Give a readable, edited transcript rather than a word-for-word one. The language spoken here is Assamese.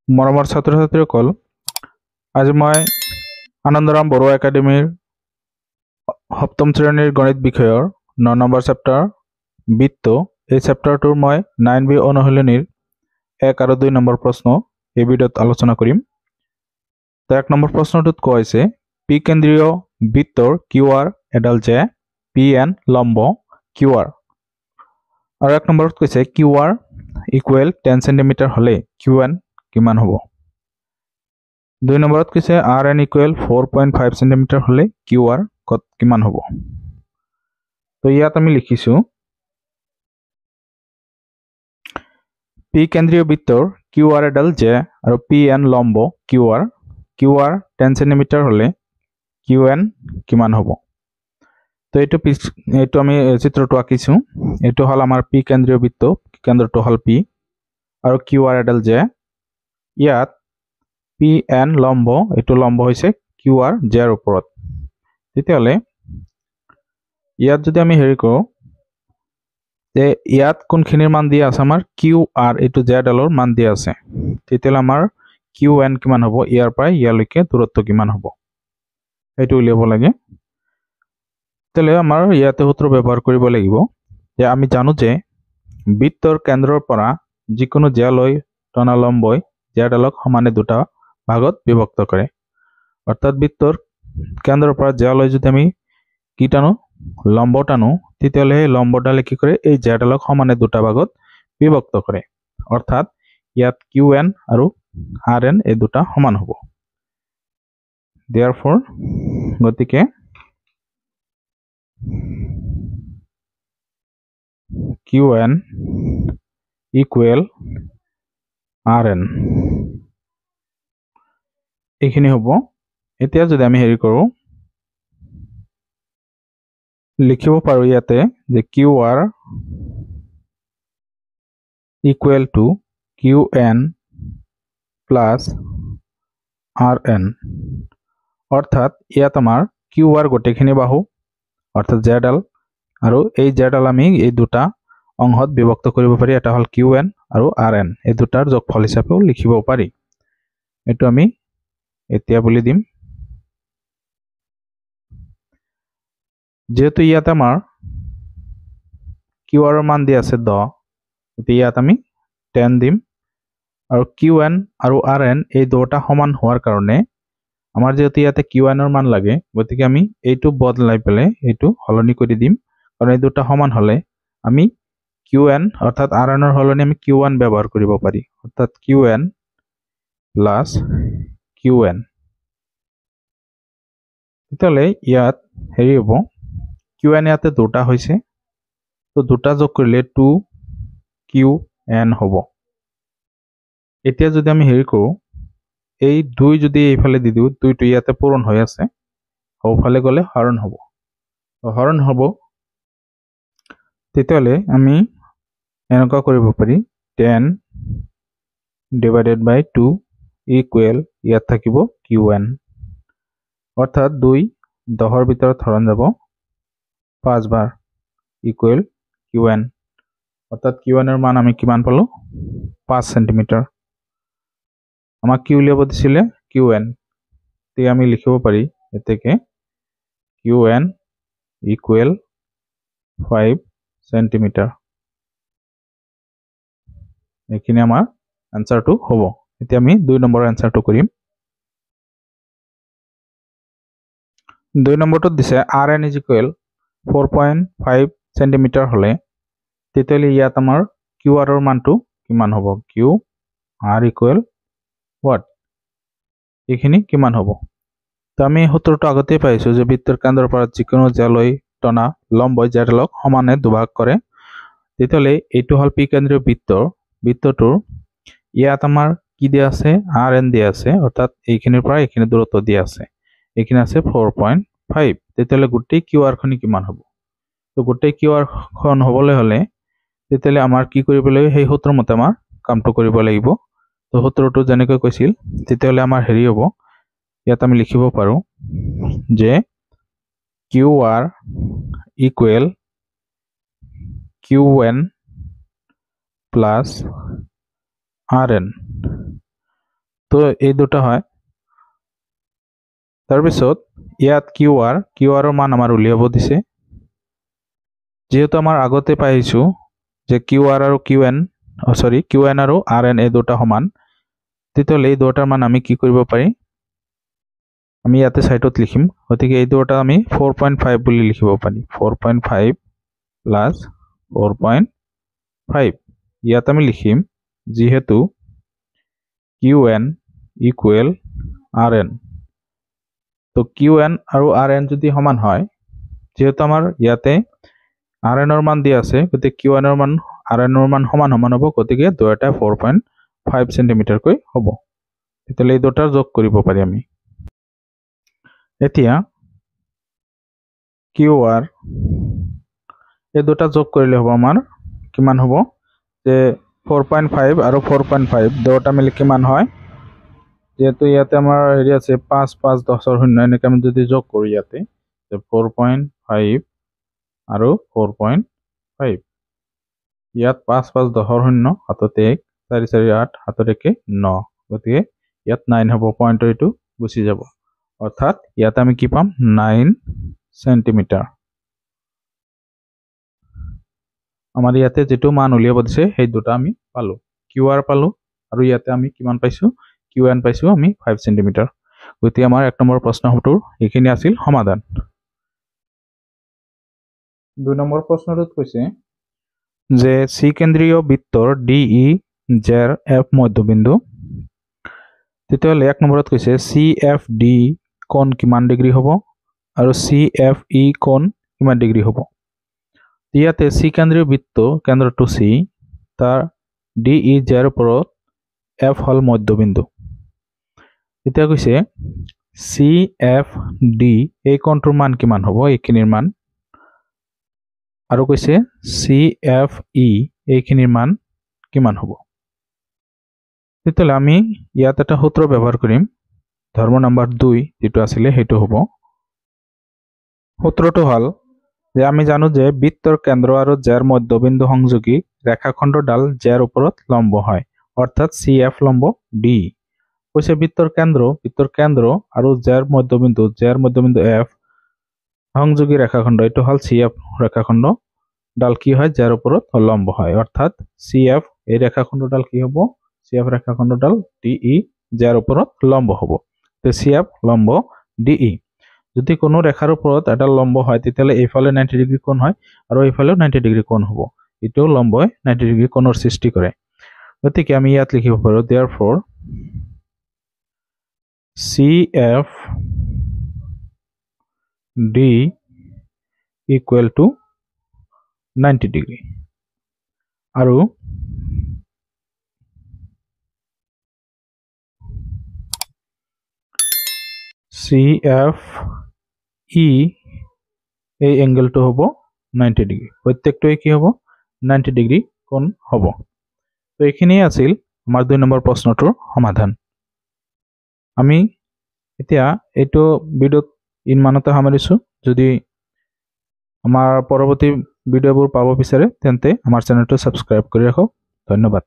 মৰমৰ ছাত্ৰ ছাত্ৰীসকল, আজি মই আনন্দৰাম বৰুৱা একাডেমীৰ সপ্তম শ্ৰেণীৰ গণিত বিষয়ৰ 9 নম্বৰ চেপ্টাৰ বৃত্ত এই চেপ্টাৰটোৰ মই 9B অনুশীলনীৰ 1 আৰু 2 নম্বৰ প্ৰশ্ন এই ভিডিঅ'ত আলোচনা কৰিম। তো 1 নম্বৰ প্ৰশ্নটোত কোৱা হৈছে পি কেন্দ্ৰীয় বৃত্তৰ কিউআৰ এডাল যে পি এন লম্ব কিউআৰ। আৰু 1 নম্বৰত কৈছে কিউআৰ ইকুৱেল 10 সেন্টিমিটাৰ হলে কিউএন কিমান হ'ব। 2 নম্বৰত কৈছে আৰ এন ইকুৱেল 4.5 সেন্টিমিটাৰ হলে কিউআৰ কিমান হ'ব। তো ইয়াত আমি লিখিছো পি কেন্দ্ৰীয় বৃত্তৰ কিউআৰ এডাল যে আৰু পি এন লম্ব কিউআৰ 10 সেন্টিমিটাৰ হলে কিউএন কিমান হ'ব। তো এইটো আমি চিত্ৰটো আঁকিছো। এইটো হল আমাৰ পি কেন্দ্ৰীয় বৃত্ত, কেন্দ্ৰটো হল পি আৰু কিউআৰ এডাল যে। ইয়াত পি এন লম্ব, এইটো লম্ব হৈছে কিউআৰ জেৰ ওপৰত। তেতিয়াহলে ইয়াত যদি আমি হেৰি কৰো যে ইয়াত কোনখিনিৰ মান দিয়া আছে আমাৰ কিউআৰ, এইটো জেডালৰ মান দিয়া আছে, তেতিয়াহলে আমাৰ কিউএন কিমান হ'ব, ইয়াৰ পৰা ইয়ালৈকে দূৰত্ব কিমান হ'ব এইটো উলিয়াব লাগে। তেতিয়াহলে আমাৰ ইয়াতে সূত্ৰ ব্যৱহাৰ কৰিব লাগিব যে আমি জানো যে বৃত্তৰ কেন্দ্ৰৰ পৰা যিকোনো জেলৈ টনা লম্বই জেডালক সমানে দুটা ভাগত বিভক্ত কৰে। অৰ্থাৎ বৃত্তৰ কেন্দ্ৰৰ পৰা জেলৈ যদি আমি কি টানো, লম্ব টানো, তেতিয়াহলে এই লম্বডালে কি কৰে এই জেডালক সমানে দুটা ভাগত বিভক্ত কৰে। অৰ্থাৎ ইয়াত কিউ এন আৰু আৰ এন এই দুটা সমান হ'ব। therefore গতিকে Q N equal R N এইখিনি হ'ব। এতিয়া যদি আমি হেৰি কৰো লিখিব পাৰো ইয়াতে যে Q R equal to Q N plus R N. অৰ্থাৎ ইয়াত আমাৰ কিউ আৰ গোটেইখিনি বাহু অৰ্থাৎ জেডাল আৰু এই জেডাল আমি এই দুটা অংশত বিভক্ত কৰিব পাৰি। এটা হল কিউ এন আৰু আৰ এন, এই দুটাৰ যোগফল হিচাপেও লিখিব পাৰি। এইটো আমি এতিয়া বুলি দিম। যেহেতু ইয়াত আমাৰ কিউ আৰৰ মান দিয়া আছে 10, গতিকে ইয়াত আমি 10 দিম। আৰু কিউ এন আৰু আৰ এন এই দুটা সমান হোৱাৰ কাৰণে আমাৰ যেহেতু ইয়াতে কিউ এনৰ মান লাগে, গতিকে আমি এইটো বদলাই পেলাই এইটো সলনি কৰি দিম। কাৰণ এই দুটা সমান হলে আমি কিউ এন অৰ্থাৎ আৰ এনৰ সলনি আমি কিউ এন ব্যৱহাৰ কৰিব পাৰি। অৰ্থাৎ Q N plus Q N. তেতিয়াহলে ইয়াত হেৰি হ'ব কিউ এন ইয়াতে দুটা হৈছে, তো দুটা যোগ কৰিলে 2 কিউ এন হ'ব। এতিয়া যদি আমি হেৰি কৰো এই 2 যদি এইফালে দি দিওঁ, 2টো ইয়াতে পূৰণ হৈ আছে, সৌফালে গলে হৰণ হ'ব। হৰণ হ'ব তেতিয়াহলে আমি এনেকুৱা কৰিব পাৰি 10 ডিভাইডেড বাই 2 ইকুৱেল ইয়াত থাকিব কিউ এন। অৰ্থাৎ 2 10ৰ ভিতৰত হৰণ যাব 5 বাৰ ইকুৱেল কিউ এন। অৰ্থাৎ কিউ এনৰ মান আমি কিমান পালো 5 সেন্টিমিটাৰ। আমাক কি উলিয়াব দিছিলে কিউ এন, তে আমি লিখিব পাৰি এতেকে কিউ এন ইকুৱেল 5 সেন্টিমিটাৰ। এইখিনি আমাৰ এনসাৰটো হ'ব। এতিয়া আমি 2 নম্বৰৰ এনসাৰটো কৰিম। 2 নম্বৰটোত দিছে R N is equal 4.5 centimetre হলে তেতিয়াহলে ইয়াত আমাৰ কিউ আৰৰ মানটো কিমান হ'ব, কিউ আৰ ইকুৱেল হোৱাট, এইখিনি কিমান হ'ব। তো আমি সূত্ৰটো আগতেই পাইছো যে বৃত্তৰ কেন্দ্ৰৰ পৰা যিকোনো জেলৈ টনা লম্বই জেডালক সমানে দুভাগ কৰে। তেতিয়াহলে এইটো হল পি কেন্দ্ৰীয় বৃত্তটোৰ ইয়াত আমাৰ কি দিয়া আছে আৰ এন দিয়া আছে, অৰ্থাৎ এইখিনিৰ পৰা এইখিনি দূৰত্ব দিয়া আছে, এইখিনি আছে 4.5। তেতিয়াহলে গোটেই কিউ আৰ খনি কিমান হ'ব। তো গোটেই কিউ আৰ খন হ'বলৈ হলে তেতিয়াহলে আমাৰ কি কৰিব লাগিব, সেই সূত্ৰ মতে আমাৰ কামটো কৰিব লাগিব। তো সূত্ৰটো যেনেকৈ কৈছিল তেতিয়াহলে আমাৰ হেৰি হ'ব, ইয়াত আমি লিখিব পাৰো যে Q R equal Q N plus R N. তো এই দুটা হয় তাৰপিছত ইয়াত কিউ আৰৰ মান আমাৰ উলিয়াব দিছে যেহেতু আমাৰ আগতে পাইছো যে কিউ আৰ আৰু কিউ এন আৰু আৰ এন এই দুটা সমান তেতিয়াহ'লে এই দুটাৰ মান আমি কি কৰিব পাৰি আমি ইয়াতে সাইডত লিখিম গতিকে এই দুটা আমি 4.5 বুলি লিখিব পাৰি 4.5 প্লাস 4.5 ইয়াত আমি লিখিম যেহেতু Q N equal R N তো কিউ এন আৰু আৰ এন যদি সমান হয় যেহেতু আমাৰ ইয়াতে আৰ এনৰ মান দিয়া আছে গতিকে কিউ এনৰ মান আৰ এনৰ মান সমান হ'ব গতিকে দুয়োটা 4.5 সেন্টিমিটাৰ কৈ হ'ব তেতিয়াহ'লে এই দুটাৰ যোগ কৰিব পাৰি আমি এতিয়া কিউ আৰ এই দুটা যোগ কৰিলে হ'ব আমাৰ কিমান হ'ব যে 4.5 আৰু 4.5 দুটা মিলি কিমান হয় যেহেতু ইয়াতে আমাৰ হেৰি আছে 5 5 10 0 এনেকৈ আমি যদি যোগ কৰো ইয়াতে 4.5 আৰু 4.5 ইয়াত 5 5 10 0 হাততে 1 4 4 8 হাততে 9 গতিকে ইয়াত 9 হ'ব পইণ্টৰ এইটো গুচি যাব অৰ্থাৎ ইয়াত আমি কি পাম 9 সেন্টিমিটাৰ আমাৰ ইয়াতে যেটো মান উলিয়াব দিছে সেই দুটা আমি পালো কিউ আৰ পালো আৰু ইয়াতে আমি কিমান পাইছো কিউ এন পাইছো আমি 5 সেন্টিমিটাৰ গতিকে আমাৰ 1 নম্বৰ প্ৰশ্নটোৰ এইখিনি আছিল সমাধান 2 নম্বৰ প্ৰশ্নটোত কৈছে যে সি কেন্দ্ৰীয় বৃত্তৰ ডিই জেৰ এফ মধ্যবিন্দু তেতিয়াহ'লে 1 নম্বৰত কৈছে সি এফ ডি কোণ কিমান ডিগ্ৰী হ'ব আৰু সি এফ ই কোণ কিমান ডিগ্ৰী হ'ব ইয়াতে সি কেন্দ্ৰীয় বৃত্ত কেন্দ্ৰটো সি তাৰ ডিই জেৰ ওপৰত এফ হল মধ্যবিন্দু এতিয়া কৈছে সি এফ ডি এই কোণটোৰ মান কিমান হ'ব এইখিনিৰ মান আৰু কৈছে সি এফ ই এইখিনিৰ মান কিমান হ'ব তেতিয়াহ'লে আমি ইয়াত এটা সূত্ৰ ব্যৱহাৰ কৰিম ধৰ্ম নম্বৰ 2 যেটো আছিল হেতু হ'ব সূত্ৰটো হল যে আমি জানো যে বৃত্তৰ কেন্দ্ৰ আৰু জেৰ মধ্যবিন্দু সংযোগী ৰেখাখণ্ডডাল জেৰ ওপৰত লম্ব হয় অৰ্থাৎ সি এফ লম্ব ডি কৈছে বৃত্তৰ কেন্দ্ৰ আৰু জেৰ মধ্যবিন্দু এফ সংযোগী ৰেখাখণ্ড এটো হল সি এফ ৰেখাখণ্ড ডাল কি হয় জেৰ ওপৰত লম্ব হয় অৰ্থাৎ সি এফ এই ৰেখাখণ্ডডাল কি হ'ব সি এফ ৰেখাখণ্ডডাল ডিই জেৰ ওপৰত লম্ব হ'ব তে সি এফ লম্ব ডিই যদি কোনো ৰেখাৰ ওপৰত এটা লম্ব হয় তেতিয়ালে এইফালে 90 ডিগ্ৰী কোণ হয় আৰু এইফালেও 90 ডিগ্ৰী কোণ হ'ব এটো লম্বই 90 ডিগ্ৰী কোণৰ সৃষ্টি কৰে গতিকে আমি ইয়াত লিখিব পাৰো therefore CF D equal to 90 degree আৰু CF E এই এঙ্গেলটো হ'ব 90 ডিগ্ৰী প্ৰত্যেকটোৱে কি হ'ব 90 ডিগ্ৰী কোণ হ'ব তো এইখিনি আছিল আমাৰ 2 নম্বৰ প্ৰশ্নটোৰ সমাধান আমি এতিয়া এইটো ভিডিওত ইনমানতে সামৰিছো যদি আমাৰ পৰৱৰ্তী ভিডিওবোৰ পাব বিচাৰে তেন্তে আমাৰ চেনেলটো সাবস্ক্ৰাইব কৰি ৰাখক ধন্যবাদ